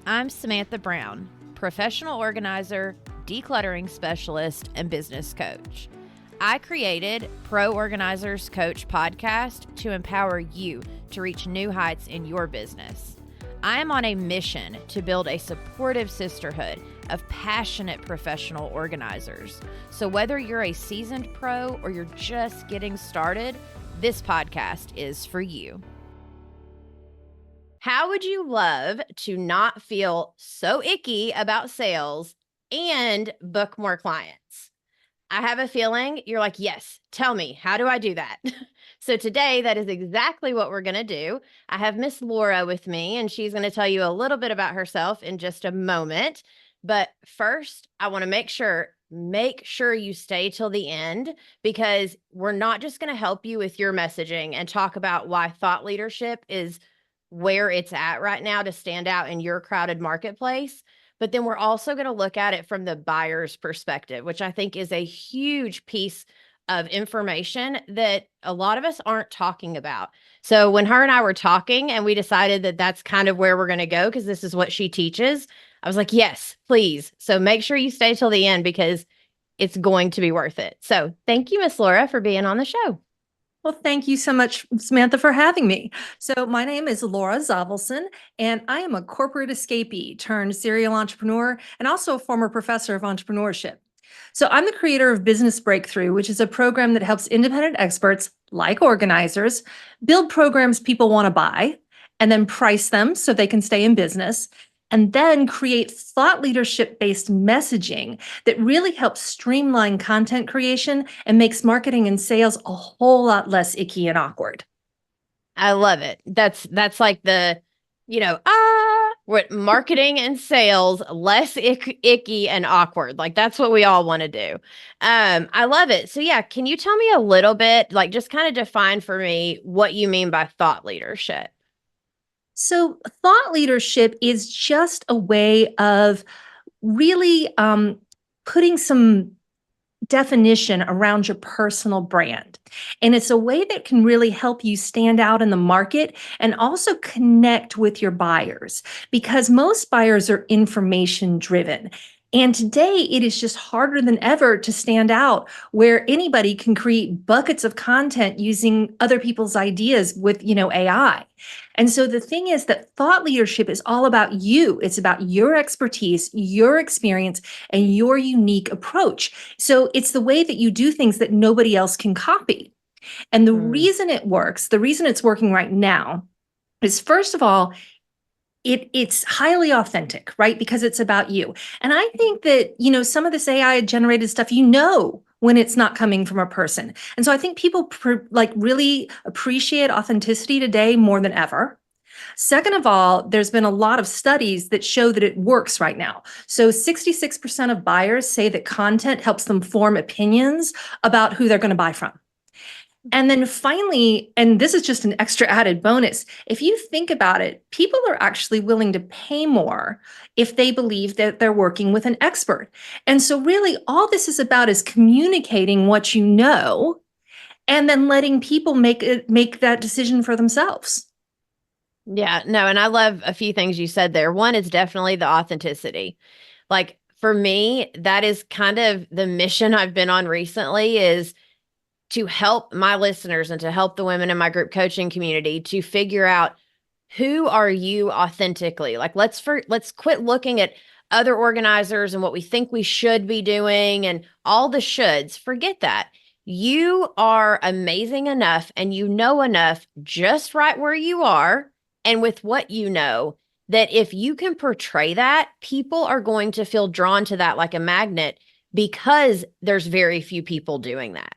I'm Samantha Brown, professional organizer, decluttering specialist, and business coach. I created Pro Organizers Coach podcast to empower you to reach new heights in your business. I am on a mission to build a supportive sisterhood of passionate professional organizers. So whether you're a seasoned pro or you're just getting started, this podcast is for you. How would you love to not feel so icky about sales and book more clients? I have a feeling you're like, yes, tell me, how do I do that? So today, that is exactly what we're going to do. I have Miss Laura with me, and she's going to tell you a little bit about herself in just a moment. But first, I want to make sure you stay till the end, because we're not just going to help you with your messaging and talk about why thought leadership is where it's at right now to stand out in your crowded marketplace. But then we're also going to look at it from the buyer's perspective, which I think is a huge piece of information that a lot of us aren't talking about. So when her and I were talking and we decided that that's kind of where we're going to go, because this is what she teaches, I was like, yes, please. So make sure you stay till the end, because it's going to be worth it. So thank you, Miss Laura, for being on the show. Well, thank you so much, Samantha, for having me. So my name is Laura Zavelson, and I am a corporate escapee turned serial entrepreneur and also a former professor of entrepreneurship. So I'm the creator of Business Breakthrough, which is a program that helps independent experts like organizers build programs people want to buy and then price them so they can stay in business, and then create thought leadership-based messaging that really helps streamline content creation and makes marketing and sales a whole lot less icky and awkward. I love it. That's like the, what marketing and sales, less icky and awkward. Like that's what we all want to do. I love it. So yeah, can you tell me a little bit, like just kind of define for me what you mean by thought leadership? So thought leadership is just a way of really putting some definition around your personal brand. And it's a way that can really help you stand out in the market and also connect with your buyers, because most buyers are information driven. And today it is just harder than ever to stand out, where anybody can create buckets of content using other people's ideas with, AI. And so the thing is that thought leadership is all about you. It's about your expertise, your experience, and your unique approach. So it's the way that you do things that nobody else can copy. And the reason it works, the reason it's working right now is, first of all, it's highly authentic, right? Because it's about you. And I think that, some of this AI generated stuff, when it's not coming from a person. And so I think people really appreciate authenticity today more than ever. Second of all, there's been a lot of studies that show that it works right now. So 66% of buyers say that content helps them form opinions about who they're going to buy from. And then finally, and this is just an extra added bonus, if you think about it, people are actually willing to pay more if they believe that they're working with an expert. And so really all this is about is communicating what you know and then letting people make that decision for themselves. Yeah, no, and I love a few things you said there. One is definitely the authenticity. Like for me, that is kind of the mission I've been on recently, is to help my listeners and to help the women in my group coaching community to figure out, who are you authentically? Like let's quit looking at other organizers and what we think we should be doing and all the shoulds. Forget that. You are amazing enough and you know enough just right where you are and with what you know, that if you can portray that, people are going to feel drawn to that like a magnet, because there's very few people doing that.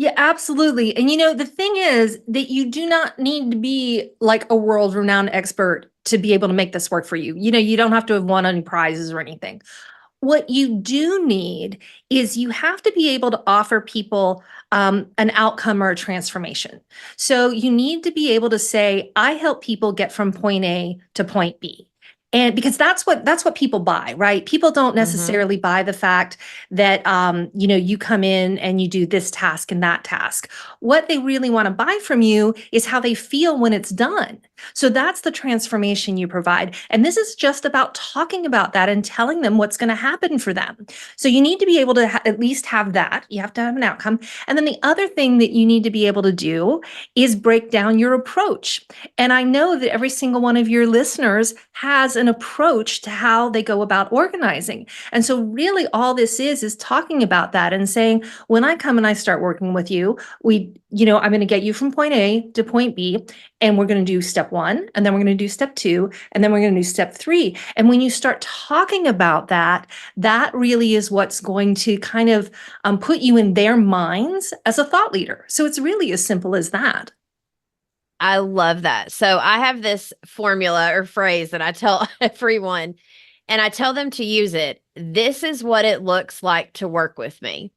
Yeah, absolutely. And the thing is that you do not need to be like a world-renowned expert to be able to make this work for you. You don't have to have won any prizes or anything. What you do need is you have to be able to offer people an outcome or a transformation. So you need to be able to say, I help people get from point A to point B. And because that's what people buy, right? People don't necessarily buy the fact that you come in and you do this task and that task. What they really want to buy from you is how they feel when it's done. So that's the transformation you provide. And this is just about talking about that and telling them what's going to happen for them. So you need to be able to at least have that. You have to have an outcome. And then the other thing that you need to be able to do is break down your approach. And I know that every single one of your listeners has an approach to how they go about organizing. And so really all this is talking about that and saying, when I come and I start working with you, I'm going to get you from point A to point B, and we're going to do step 1, and then we're going to do step 2, and then we're going to do step 3. And when you start talking about that, that really is what's going to kind of put you in their minds as a thought leader. So it's really as simple as that. I love that. So I have this formula or phrase that I tell everyone, and I tell them to use it. This is what it looks like to work with me.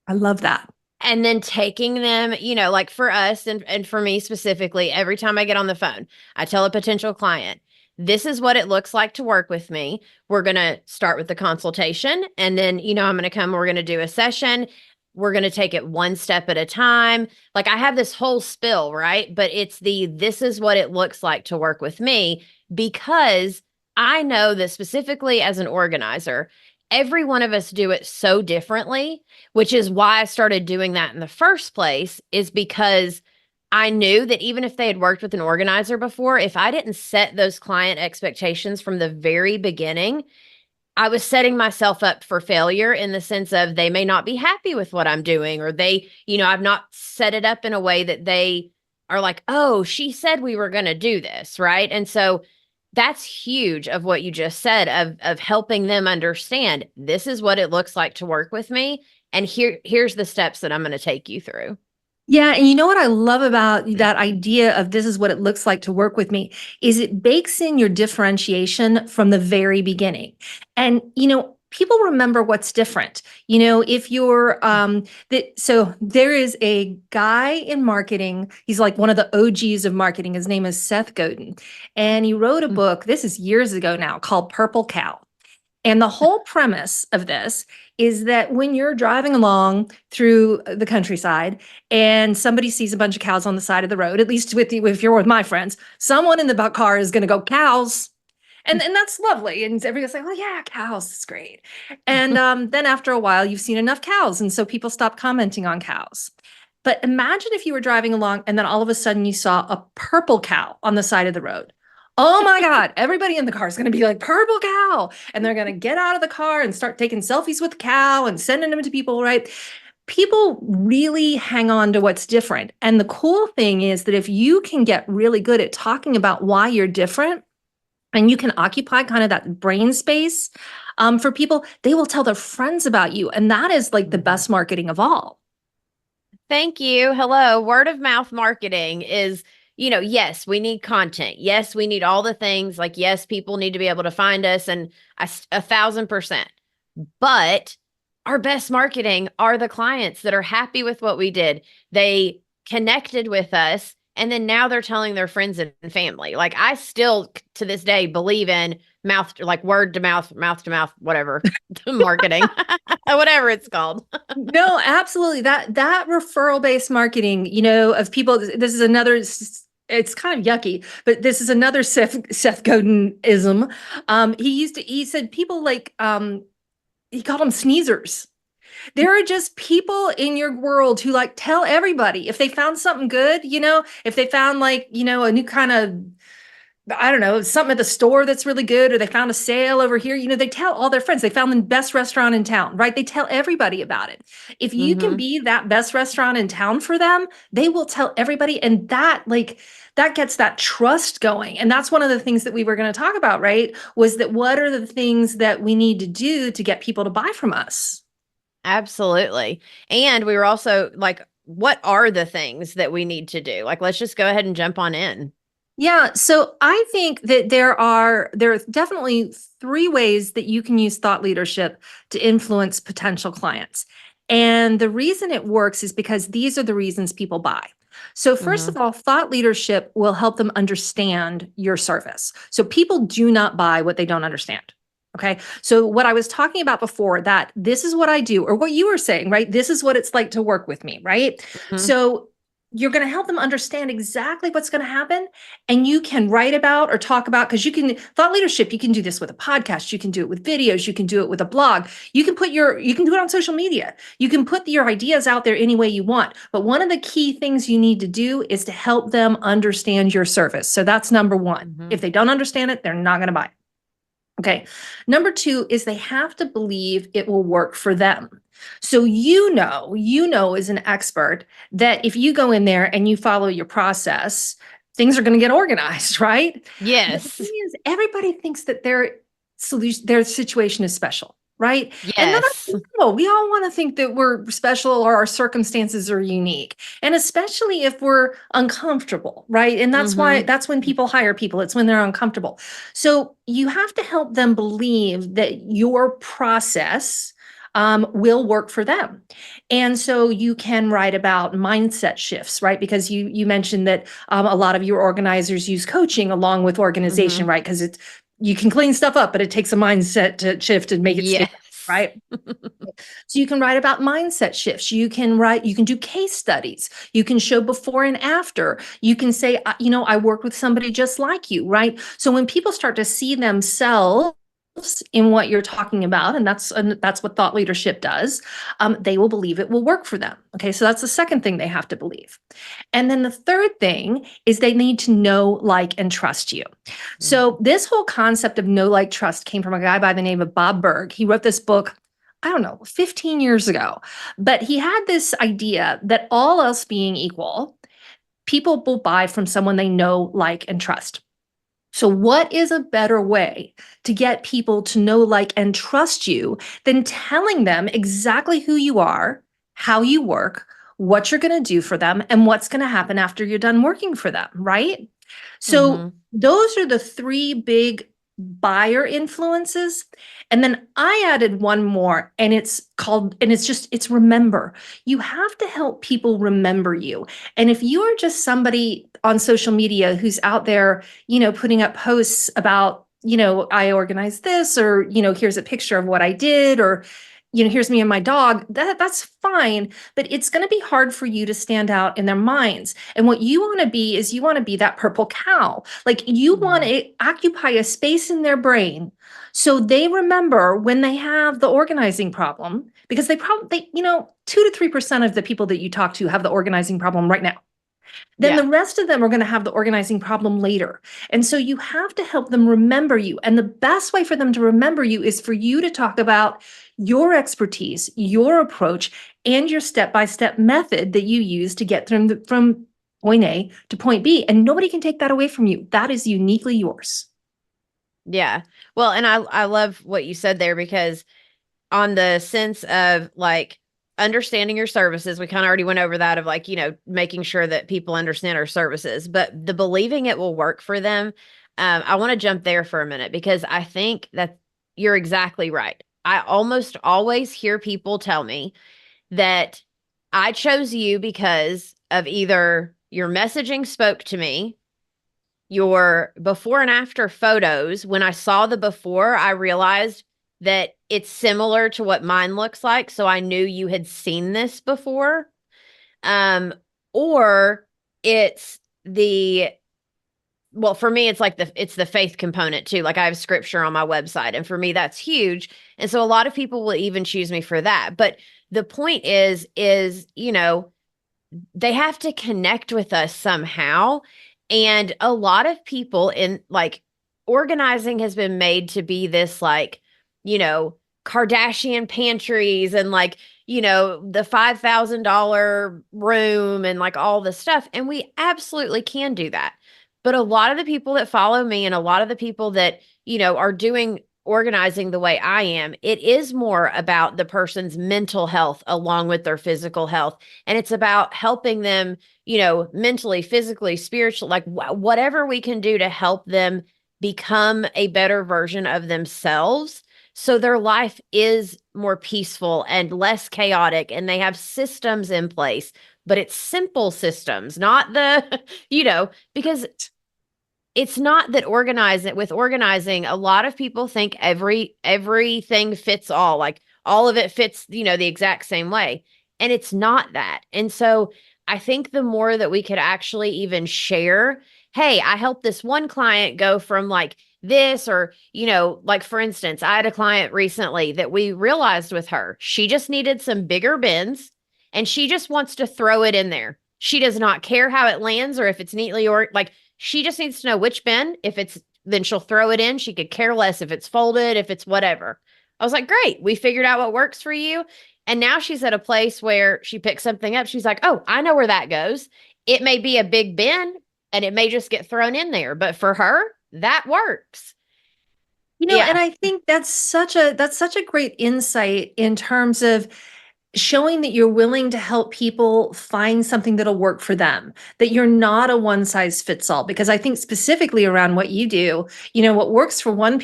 I love that. And then taking them, like for us and for me specifically, every time I get on the phone, I tell a potential client, this is what it looks like to work with me. We're going to start with the consultation. And then, I'm going to come, we're going to do a session. We're going to take it one step at a time. Like I have this whole spill, right? But it's this is what it looks like to work with me, because I know that specifically as an organizer, every one of us do it so differently, which is why I started doing that in the first place, is because I knew that even if they had worked with an organizer before, if I didn't set those client expectations from the very beginning, I was setting myself up for failure in the sense of they may not be happy with what I'm doing, or I've not set it up in a way that they are like, oh, she said we were going to do this, right? And so that's huge of what you just said of helping them understand this is what it looks like to work with me. And here's the steps that I'm going to take you through. Yeah, and you know what I love about that idea of this is what it looks like to work with me is it bakes in your differentiation from the very beginning. And people remember what's different. If you're so there is a guy in marketing, he's like one of the OGs of marketing. His name is Seth Godin, and he wrote a book, this is years ago now, called Purple Cow. And the whole premise of this is that when you're driving along through the countryside and somebody sees a bunch of cows on the side of the road, at least with you, if you're with my friends, someone in the car is going to go, cows. And that's lovely. And everybody's like, well, yeah, cows, it's great. And then after a while, you've seen enough cows. And so people stop commenting on cows. But imagine if you were driving along and then all of a sudden you saw a purple cow on the side of the road. Oh my God, everybody in the car is going to be like, purple cow. And they're going to get out of the car and start taking selfies with the cow and sending them to people, right? People really hang on to what's different. And the cool thing is that if you can get really good at talking about why you're different, and you can occupy kind of that brain space for people, they will tell their friends about you. And that is like the best marketing of all. Thank you. Hello. Word of mouth marketing is, yes, we need content. Yes, we need all the things. Like, yes, people need to be able to find us, and 1,000%. But our best marketing are the clients that are happy with what we did. They connected with us, and then now they're telling their friends and family. Like I still to this day believe in word to mouth, whatever, marketing, whatever it's called. No, absolutely. That referral based marketing, of people. This is another. It's kind of yucky, but this is another Seth Godin-ism. He said people like he called them sneezers. There are just people in your world who like tell everybody if they found something good, if they found a new kind of, I don't know, something at the store that's really good, or they found a sale over here, they tell all their friends. They found the best restaurant in town, right? They tell everybody about it. If you can be that best restaurant in town for them, they will tell everybody. And that gets that trust going. And that's one of the things that we were going to talk about, right? Was that what are the things that we need to do to get people to buy from us? Absolutely. And we were also like, what are the things that we need to do? Like, let's just go ahead and jump on in. Yeah, so I think that there are definitely 3 ways that you can use thought leadership to influence potential clients. And the reason it works is because these are the reasons people buy. So first of all, thought leadership will help them understand your service. So people do not buy what they don't understand. Okay. So what I was talking about before, that this is what I do, or what you were saying, right? This is what it's like to work with me, right? So you're going to help them understand exactly what's going to happen. And you can write about or talk about, because you can, thought leadership, you can do this with a podcast, you can do it with videos, you can do it with a blog, you can you can do it on social media. You can put your ideas out there any way you want. But one of the key things you need to do is to help them understand your service. So that's number one. Mm-hmm. If they don't understand it, they're not going to buy it. Okay. Number two is they have to believe it will work for them. So as an expert that if you go in there and you follow your process, things are going to get organized, right? But the Yes. thing is, everybody thinks that their situation is special, right? And then Yes. we all want to think that we're special or our circumstances are unique. And especially if we're uncomfortable, right? And Mm-hmm. that's when people hire people. It's when they're uncomfortable. So you have to help them believe that your process will work for them. And so you can write about mindset shifts, right? Because you mentioned that a lot of your organizers use coaching along with organization, Mm-hmm. right? Because you can clean stuff up, but it takes a mindset to shift and make it stay, Yes. right? So you can write about mindset shifts. You can do case studies. You can show before and after. You can say, I worked with somebody just like you, right? So when people start to see themselves in what you're talking about, and that's what thought leadership does, they will believe it will work for them. Okay, so that's the second thing they have to believe. And then the third thing is they need to know, like, and trust you. So this whole concept of know, like, trust came from a guy by the name of Bob Berg. He wrote this book, I don't know, 15 years ago. But he had this idea that all else being equal, people will buy from someone they know, like, and trust. So, what is a better way to get people to know, like, and trust you than telling them exactly who you are, how you work, what you're going to do for them, and what's going to happen after you're done working for them, right? So, Mm-hmm. those are the three big buyer influences. And then I added one more, and it's remember. You have to help people remember you. And if you are just somebody on social media who's out there, putting up posts about, I organized this, or, here's a picture of what I did, or, here's me and my dog, that's fine, but it's going to be hard for you to stand out in their minds. And what you want to be is you want to be that purple cow. Like you want to occupy a space in their brain so they remember when they have the organizing problem, because they probably, 2 to 3% of the people that you talk to have the organizing problem right now. Then Yeah. the rest of them are going to have the organizing problem later. And so you have to help them remember you. And the best way for them to remember you is for you to talk about your expertise, your approach, and your step-by-step method that you use to get from point A to point B. And nobody can take that away from you. That is uniquely yours. Yeah. Well, and I love what you said there, because on the sense of like understanding your services, we kind of already went over that, of like, making sure that people understand our services, but the believing it will work for them. I want to jump there for a minute, because I think that you're exactly right. I almost always hear people tell me that I chose you because of either your messaging spoke to me, your before and after photos. When I saw the before, I realized that it's similar to what mine looks like. So I knew you had seen this before. Or it's well, for me, it's like it's the faith component too. Like I have scripture on my website, and for me, that's huge. And so a lot of people will even choose me for that. But the point is, they have to connect with us somehow. And a lot of people in like organizing has been made to be this like, Kardashian pantries and like, the $5,000 room and like all the stuff. And we absolutely can do that. But a lot of the people that follow me and a lot of the people that, are doing organizing the way I am, it is more about the person's mental health along with their physical health. And it's about helping them, mentally, physically, spiritually, like whatever we can do to help them become a better version of themselves. So their life is more peaceful and less chaotic, and they have systems in place, but it's simple systems, not the, because it's not that organizing, a lot of people think everything fits all, like all of it fits, the exact same way. And it's not that. And so I think the more that we could actually even share, hey, I helped this one client go from like this, or, like for instance, I had a client recently that we realized with her, she just needed some bigger bins and she just wants to throw it in there. She does not care how it lands or if it's neatly, or like she just needs to know which bin. If it's, then she'll throw it in. She could care less if it's folded, if it's whatever. I was like, great. We figured out what works for you. And now she's at a place where she picks something up. She's like, oh, I know where that goes. It may be a big bin and it may just get thrown in there, but for her, that works. And Yeah. I think that's such a great insight in terms of showing that you're willing to help people find something that'll work for them, that you're not a one size fits all. Because I think specifically around what you do, what works for one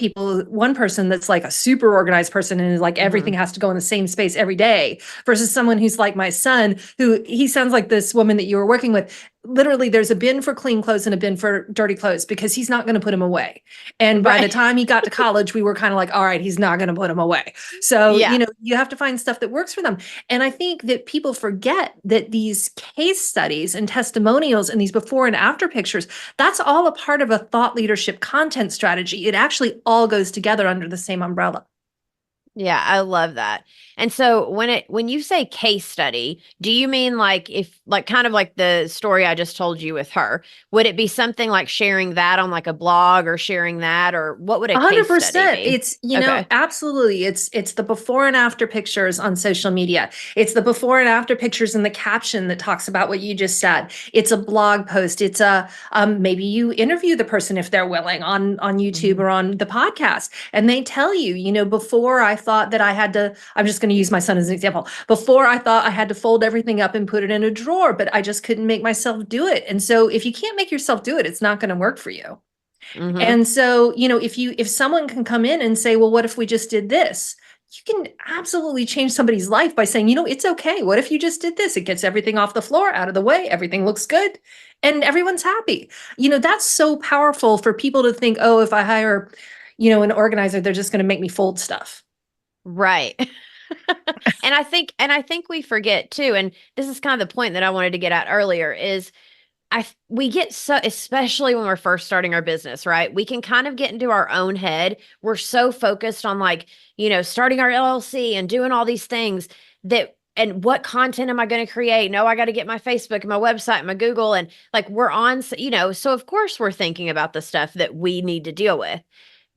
person that's like a super organized person and is like everything Hmm. has to go in the same space every day versus someone who's like my son, who he sounds like this woman that you were working with. Literally, there's a bin for clean clothes and a bin for dirty clothes because he's not going to put them away. And by the Right. time he got to college, we were kind of like, all right, he's not going to put them away. So, Yeah. you have to find stuff that works for them. And I think that people forget that these case studies and testimonials and these before and after pictures, that's all a part of a thought leadership content strategy. It actually all goes together under the same umbrella. Yeah, I love that. And so when you say case study, do you mean like if like kind of like the story I just told you with her? Would it be something like sharing that on like a blog or sharing that, or what would a case study 100%. be? It's, Okay. absolutely. It's the before and after pictures on social media. It's the before and after pictures in the caption that talks about what you just said. It's a blog post. It's a maybe you interview the person if they're willing on YouTube Mhm. or on the podcast, and they tell you, before I thought that I had to. I'm just going to use my son as an example. Before I thought I had to fold everything up and put it in a drawer, but I just couldn't make myself do it. And so if you can't make yourself do it, it's not going to work for you. Mhm. And so, if someone can come in and say, well, what if we just did this? You can absolutely change somebody's life by saying, it's okay. What if you just did this? It gets everything off the floor, out of the way, everything looks good, and everyone's happy. That's so powerful for people to think, oh, if I hire, an organizer, they're just going to make me fold stuff. Right. And I think we forget too, and this is kind of the point that I wanted to get at earlier is we get so, especially when we're first starting our business, right? We can kind of get into our own head. We're so focused on like, starting our LLC and doing all these things that, and what content am I going to create? No, I got to get my Facebook and my website and my Google, and like we're on, so of course we're thinking about the stuff that we need to deal with.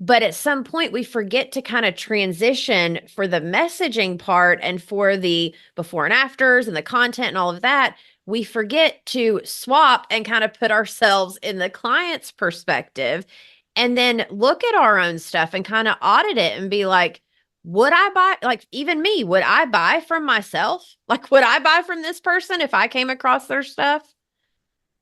But at some point, we forget to kind of transition for the messaging part and for the before and afters and the content and all of that. We forget to swap and kind of put ourselves in the client's perspective and then look at our own stuff and kind of audit it and be like, would I buy, like, even me, would I buy from myself? Like, would I buy from this person if I came across their stuff?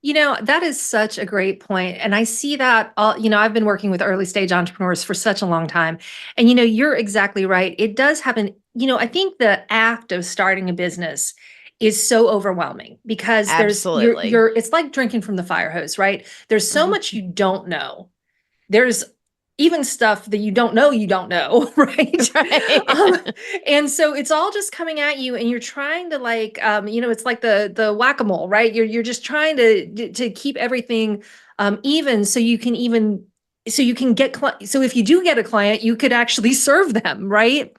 That is such a great point. And I see that I've been working with early stage entrepreneurs for such a long time. And you're exactly right. It does happen. I think the act of starting a business is so overwhelming because there's Absolutely. it's like drinking from the fire hose, right? There's so Mhm. much you don't know. There's even stuff that you don't know, right? Right. um, and so it's all just coming at you, and you're trying to like, it's like the whack-a-mole, right? You're just trying to keep everything even, so you can get so if you do get a client, you could actually serve them, right?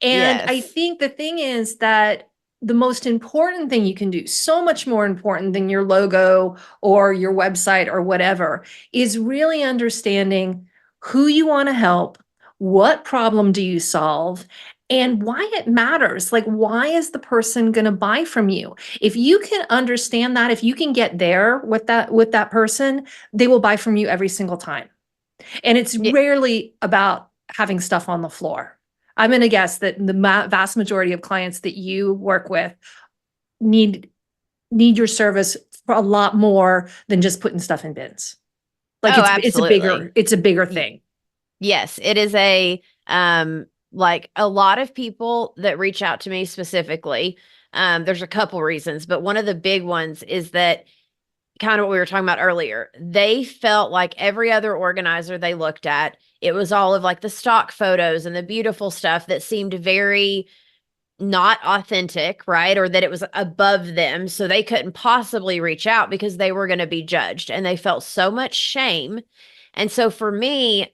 And I Yes. think the thing is that the most important thing you can do, so much more important than your logo or your website or whatever, is really understanding who you want to help, what problem do you solve, and why it matters. Like, why is the person going to buy from you? If you can understand that, if you can get there with that person, they will buy from you every single time. And it's Yeah. rarely about having stuff on the floor. I'm going to guess that the vast majority of clients that you work with need your service for a lot more than just putting stuff in bins. Like Oh, it's a absolutely. bigger Y- thing. Yes, it is like a lot of people that reach out to me specifically. There's a couple reasons, but one of the big ones is that kind of what we were talking about earlier. They felt like every other organizer they looked at, it was all of like the stock photos and the beautiful stuff that seemed very not authentic, right? Or that it was above them. So they couldn't possibly reach out because they were going to be judged and they felt so much shame. And so for me,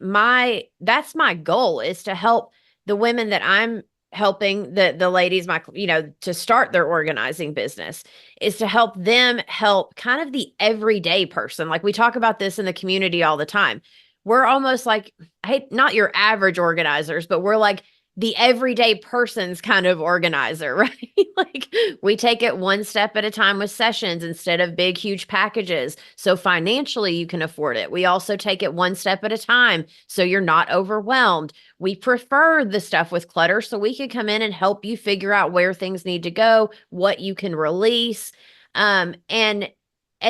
that's my goal, is to help the women that I'm helping, the ladies, to start their organizing business, is to help them help kind of the everyday person. Like we talk about this in the community all the time. We're almost like, hey, not your average organizers, but we're like the everyday person's kind of organizer, right? Like we take it one step at a time with sessions instead of big, huge packages. So financially, you can afford it. We also take it one step at a time so you're not overwhelmed. We prefer the stuff with clutter so we can come in and help you figure out where things need to go, what you can release. And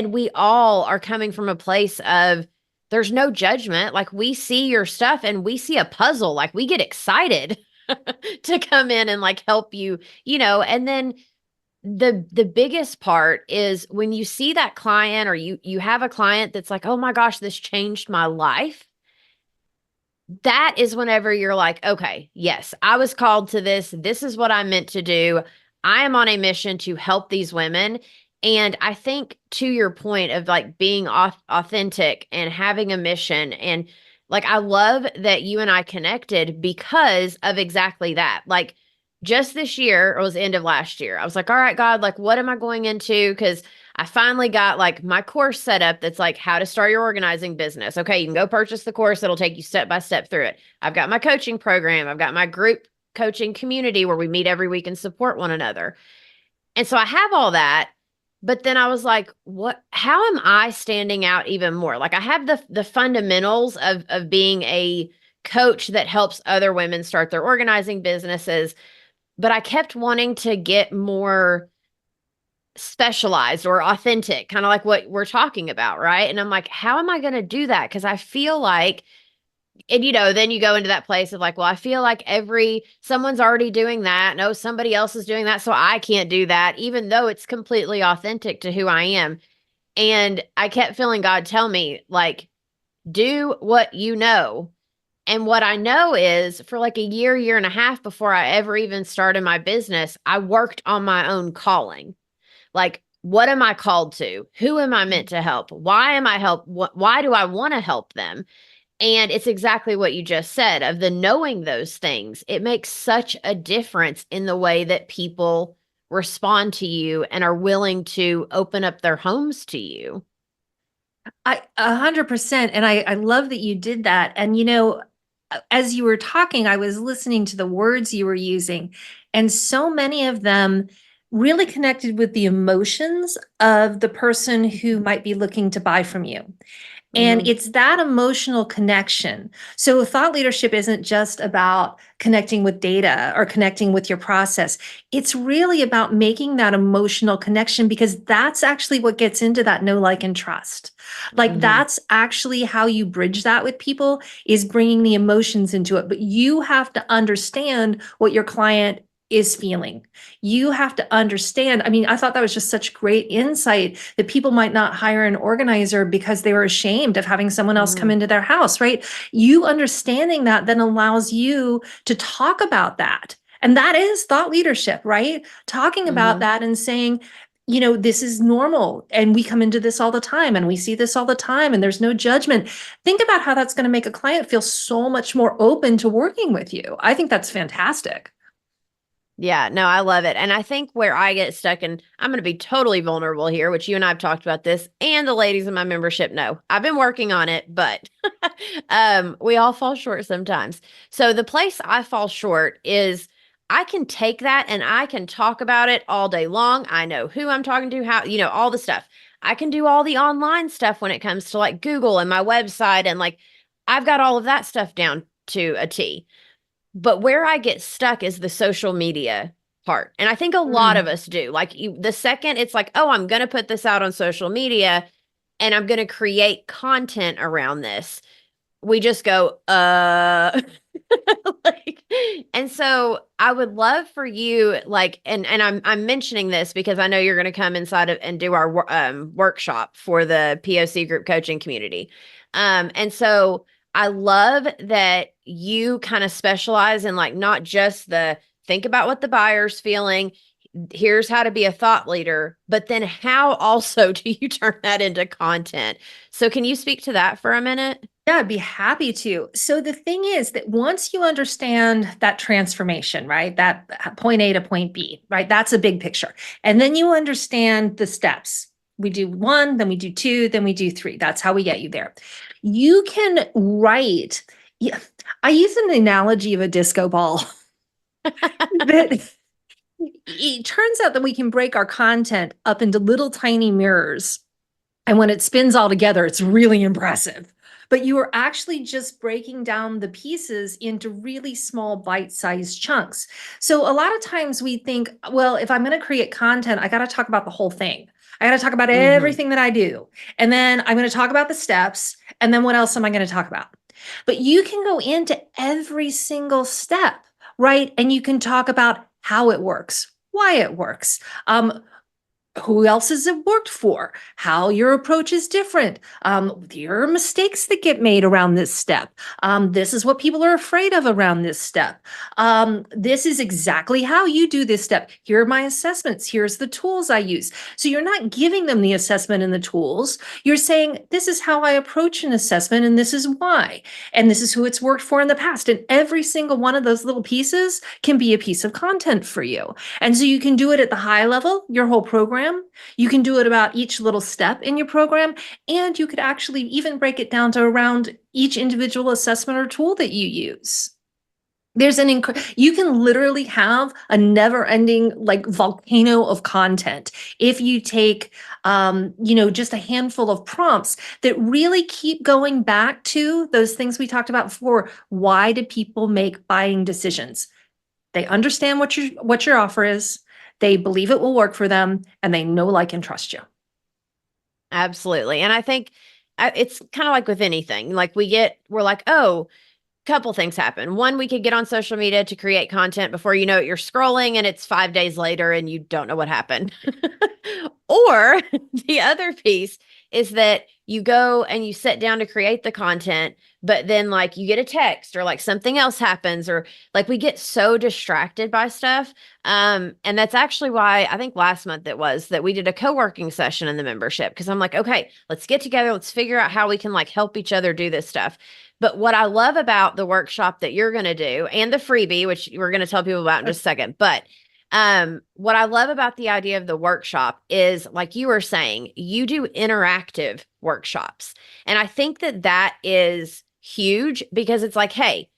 we all are coming from a place of, there's no judgment. Like we see your stuff and we see a puzzle, like we get excited to come in and like help you, and then the biggest part is when you see that client, or you have a client that's like, oh my gosh, this changed my life. That is whenever you're like, okay, yes, I was called to this. This is what I'm meant to do. I am on a mission to help these women. And I think, to your point of like being authentic and having a mission, and like, I love that you and I connected because of exactly that. Like just this year, or it was the end of last year, I was like, all right, God, like, what am I going into? Because I finally got like my course set up that's like how to start your organizing business. Okay, you can go purchase the course. It'll take you step by step through it. I've got my coaching program. I've got my group coaching community where we meet every week and support one another. And so I have all that. But then I was like, how am I standing out even more? Like I have the fundamentals of being a coach that helps other women start their organizing businesses, but I kept wanting to get more specialized or authentic, kind of like what we're talking about, right? And I'm like, how am I going to do that? Because I feel like, and then you go into that place of like, well, I feel like someone's already doing that. No, somebody else is doing that, so I can't do that, even though it's completely authentic to who I am. And I kept feeling God tell me, like, do what you know. And what I know is, for like a year and a half before I ever even started my business, I worked on my own calling. Like, what am I called to? Who am I meant to help? Why am I why do I want to help them? And it's exactly what you just said, of the knowing those things. It makes such a difference in the way that people respond to you and are willing to open up their homes to you. 100%. And I love that you did that. And, as you were talking, I was listening to the words you were using, and so many of them really connected with the emotions of the person who might be looking to buy from you. And Mm-hmm. it's that emotional connection. So thought leadership isn't just about connecting with data or connecting with your process. It's really about making that emotional connection, because that's actually what gets into that know, like, and trust. Like Mm-hmm. that's actually how you bridge that with people, is bringing the emotions into it. But you have to understand what your client is feeling. You have to understand. I mean, I thought that was just such great insight, that people might not hire an organizer because they were ashamed of having someone else come Mm-hmm. into their house, right? You understanding that then allows you to talk about that. And that is thought leadership, right? Talking about Mm-hmm. that and saying, this is normal, and we come into this all the time, and we see this all the time, and there's no judgment. Think about how that's going to make a client feel so much more open to working with you. I think that's fantastic. Yeah, no, I love it. And I think where I get stuck, and I'm going to be totally vulnerable here, which you and I have talked about this, and the ladies in my membership know. I've been working on it, but we all fall short sometimes. So the place I fall short is, I can take that and I can talk about it all day long. I know who I'm talking to, how, all the stuff. I can do all the online stuff when it comes to like Google and my website, and like I've got all of that stuff down to a T. But where I get stuck is the social media part. And I think a lot of Mm. us do. Like the second it's like, oh, I'm going to put this out on social media and I'm going to create content around this, we just go, like, and so I would love for you, like, and I'm mentioning this because I know you're going to come inside of and do our workshop for the POC group coaching community. And so I love that you kind of specialize in like not just the think about what the buyer's feeling. Here's how to be a thought leader, but then how also do you turn that into content? So can you speak to that for a minute? Yeah, I'd be happy to. So the thing is that once you understand that transformation, right? That point A to point B, right? That's a big picture. And then you understand the steps. We do one, then we do two, then we do three. That's how we get you there. You can write. Yeah, I use an analogy of a disco ball that it turns out that we can break our content up into little tiny mirrors. And when it spins all together, it's really impressive. But you are actually just breaking down the pieces into really small bite-sized chunks. So a lot of times we think, well, if I'm going to create content, I got to talk about the whole thing. I got to talk about Mm-hmm. everything that I do. And then I'm going to talk about the steps. And then what else am I going to talk about? But you can go into every single step, right? And you can talk about how it works, why it works, who else has it worked for, how your approach is different, your mistakes that get made around this step. This is what people are afraid of around this step. This is exactly how you do this step. Here are my assessments. Here's the tools I use. So you're not giving them the assessment and the tools. You're saying, this is how I approach an assessment and this is why. And this is who it's worked for in the past. And every single one of those little pieces can be a piece of content for you. And so you can do it at the high level, your whole program. You can do it about each little step in your program. And you could actually even break it down to around each individual assessment or tool that you use. There's you can literally have a never-ending like volcano of content if you take just a handful of prompts that really keep going back to those things we talked about before. Why do people make buying decisions? They understand what your offer is. They believe it will work for them, and they know, like, and trust you. Absolutely. And I think it's kind of like with anything, like we're like, oh, couple things happen. One, we could get on social media to create content before you know it, you're scrolling and it's 5 days later and you don't know what happened. Or the other piece is that you go and you sit down to create the content, but then like you get a text or like something else happens, or like we get so distracted by stuff. And that's actually why I think last month it was that we did a co-working session in the membership, because I'm like, okay, let's get together, let's figure out how we can like help each other do this stuff. But what I love about the workshop that you're going to do and the freebie, which we're going to tell people about in just a second, but what I love about the idea of the workshop is, like you were saying, you do interactive workshops. And I think that that is huge, because it's like, hey,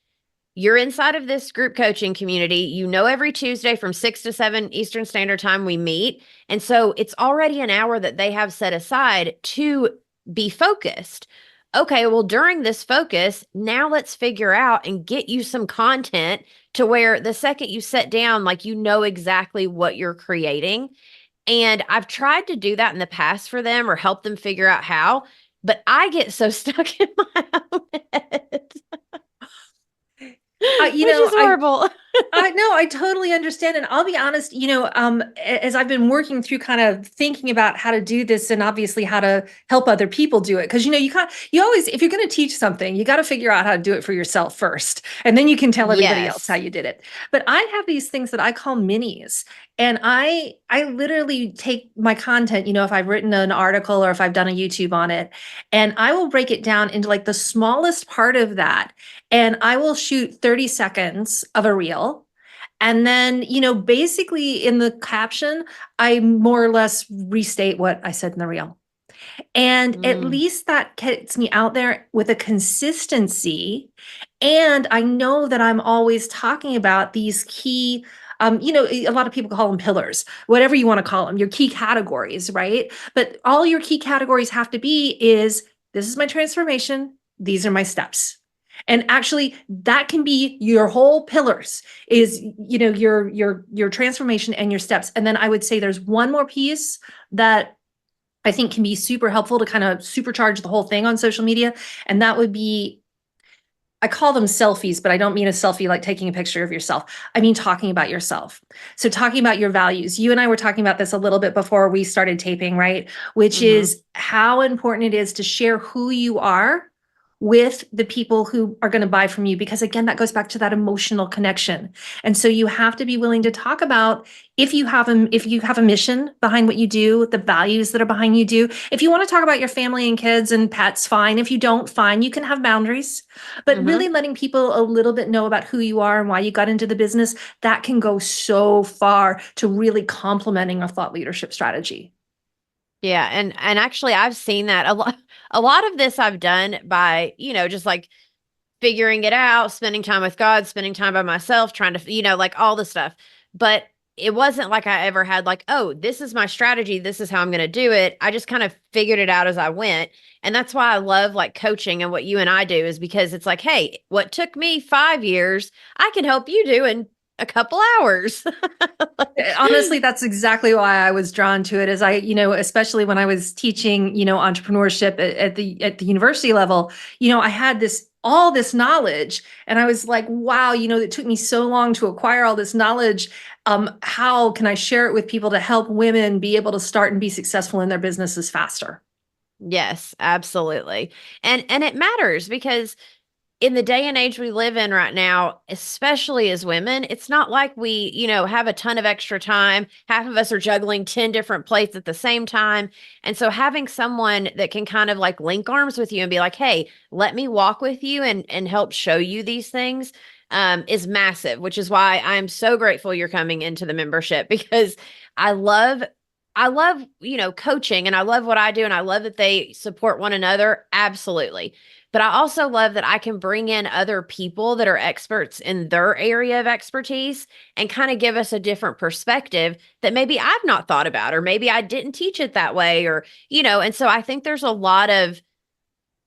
you're inside of this group coaching community. You know, every Tuesday from 6 to 7 Eastern Standard Time, we meet. And so it's already an hour that they have set aside to be focused. Okay, well, during this focus, now let's figure out and get you some content to where the second you sit down, like you know exactly what you're creating. And I've tried to do that in the past for them or help them figure out how, but I get so stuck in my own head, You which know, is horrible. I know, I totally understand. And I'll be honest, as I've been working through kind of thinking about how to do this and obviously how to help other people do it. Because you always, if you're going to teach something, you got to figure out how to do it for yourself first. And then you can tell everybody else how Yes. you did it. But I have these things that I call minis. And I literally take my content, if I've written an article or if I've done a YouTube on it, and I will break it down into like the smallest part of that. And I will shoot 30 seconds of a reel. And then, basically in the caption, I more or less restate what I said in the reel. And at Mm. least that gets me out there with a consistency. And I know that I'm always talking about these key, a lot of people call them pillars, whatever you want to call them, your key categories, right? But all your key categories have to be is, this is my transformation, these are my steps. And actually that can be your whole pillars, is your transformation and your steps. And then I would say there's one more piece that I think can be super helpful to kind of supercharge the whole thing on social media. And that would be, I call them selfies, but I don't mean a selfie like taking a picture of yourself. I mean talking about yourself. So talking about your values. You and I were talking about this a little bit before we started taping, right? Which Hmm. is how important it is to share who you are with the people who are going to buy from you, because again, that goes back to that emotional connection. And so you have to be willing to talk about if you have a mission behind what you do, the values that are behind you do. If you want to talk about your family and kids and pets, fine. If you don't, fine. You can have boundaries. But really letting people a little bit know about who you are and why you got into the business, that can go so far to really complementing a thought leadership strategy. Yeah, and actually I've seen that a lot. A lot of this I've done by, just like figuring it out, spending time with God, spending time by myself, trying to, like all the stuff. But it wasn't like I ever had like, oh, this is my strategy, this is how I'm going to do it. I just kind of figured it out as I went. And that's why I love like coaching and what you and I do, is because it's like, hey, what took me 5 years, I can help you do in a couple hours. Honestly, that's exactly why I was drawn to it. As especially when I was teaching, entrepreneurship at the university level, I had all this knowledge, and I was like, wow, it took me so long to acquire all this knowledge. How can I share it with people to help women be able to start and be successful in their businesses faster? Yes, absolutely. And it matters because in the day and age we live in right now, especially as women, it's not like we, have a ton of extra time. Half of us are juggling 10 different plates at the same time. And so having someone that can kind of like link arms with you and be like, hey, let me walk with you and help show you these things is massive, which is why I'm so grateful you're coming into the membership, because I love coaching, and I love what I do, and I love that they support one another. Absolutely. But I also love that I can bring in other people that are experts in their area of expertise and kind of give us a different perspective that maybe I've not thought about, or maybe I didn't teach it that way, or, and so I think there's a lot of,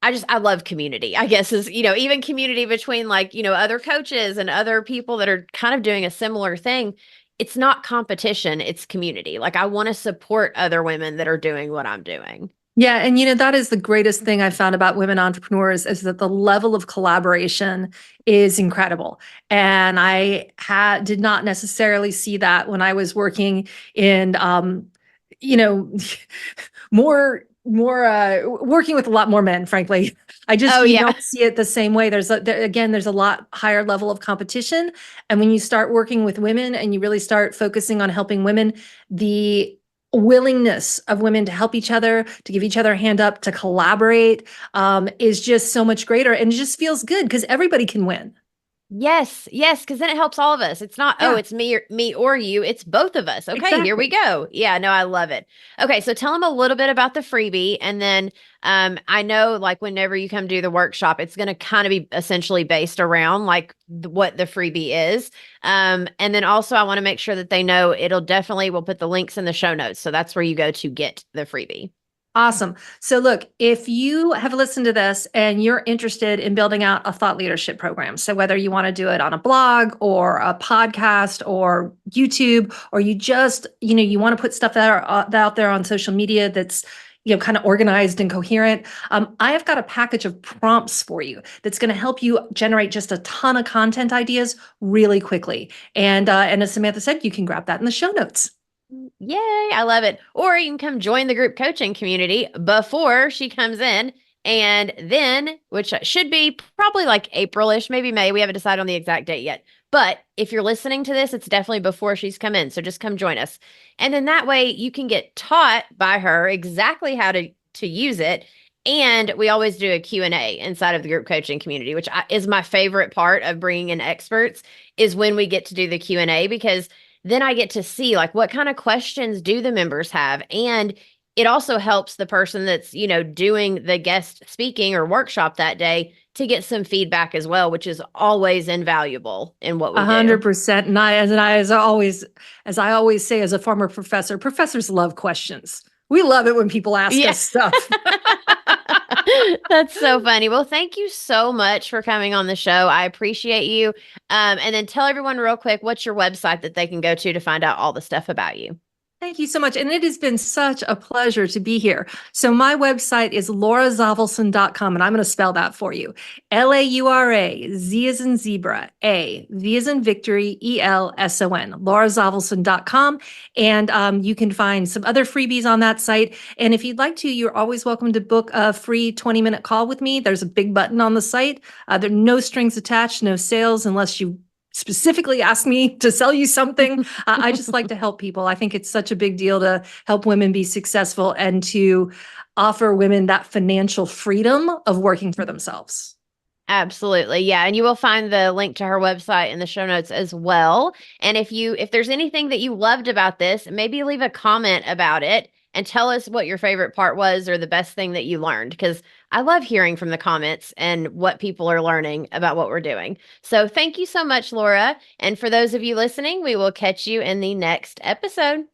I love community, I guess, is, even community between like, other coaches and other people that are kind of doing a similar thing. It's not competition, it's community. Like I want to support other women that are doing what I'm doing. Yeah, and that is the greatest thing I've found about women entrepreneurs, is that the level of collaboration is incredible. And did not necessarily see that when I was working in you know more working with a lot more men, frankly. I just Oh you yeah. don't see it the same way. There's a lot higher level of competition, and when you start working with women and you really start focusing on helping women, the willingness of women to help each other, to give each other a hand up, to collaborate, is just so much greater, and it just feels good because everybody can win. Yes, yes, because then it helps all of us. It's not, oh, Yeah, it's me or you. It's both of us. Okay, here we exactly. go. Yeah, no, I love it. Okay, so tell them a little bit about the freebie, and then I know like whenever you come do the workshop, it's going to kind of be essentially based around like what the freebie is. And then also I want to make sure that they know we'll put the links in the show notes, so that's where you go to get the freebie. Awesome. So look, if you have listened to this and you're interested in building out a thought leadership program, so whether you want to do it on a blog or a podcast or YouTube, or you just, you want to put stuff out there on social media that's, kind of organized and coherent, I have got a package of prompts for you that's going to help you generate just a ton of content ideas really quickly. And as Samantha said, you can grab that in the show notes. Yay, I love it. Or you can come join the group coaching community before she comes in. And then, which should be probably like April-ish, maybe May. We haven't decided on the exact date yet. But if you're listening to this, it's definitely before she's come in. So just come join us. And then that way you can get taught by her exactly how to use it. And we always do a Q&A inside of the group coaching community, which is my favorite part of bringing in experts, is when we get to do the Q&A, because then I get to see like what kind of questions do the members have. And it also helps the person that's, doing the guest speaking or workshop that day to get some feedback as well, which is always invaluable in what A we do. 100%. As I always say, as a former professor, professors love questions. We love it when people ask Yeah. us stuff. That's so funny. Well, thank you so much for coming on the show. I appreciate you. And then tell everyone real quick, what's your website that they can go to find out all the stuff about you? Thank you so much. And it has been such a pleasure to be here. So my website is laurazavelson.com, and I'm going to spell that for you. Laura, Z as in zebra, A, V as in victory, ELSON, laurazavelson.com. And you can find some other freebies on that site. And if you'd like to, you're always welcome to book a free 20-minute call with me. There's a big button on the site. There are no strings attached, no sales, unless you specifically asked me to sell you something. I just like to help people. I think it's such a big deal to help women be successful and to offer women that financial freedom of working for themselves. Absolutely. Yeah. And you will find the link to her website in the show notes as well. And if there's anything that you loved about this, maybe leave a comment about it and tell us what your favorite part was or the best thing that you learned, because I love hearing from the comments and what people are learning about what we're doing. So thank you so much, Laura. And for those of you listening, we will catch you in the next episode.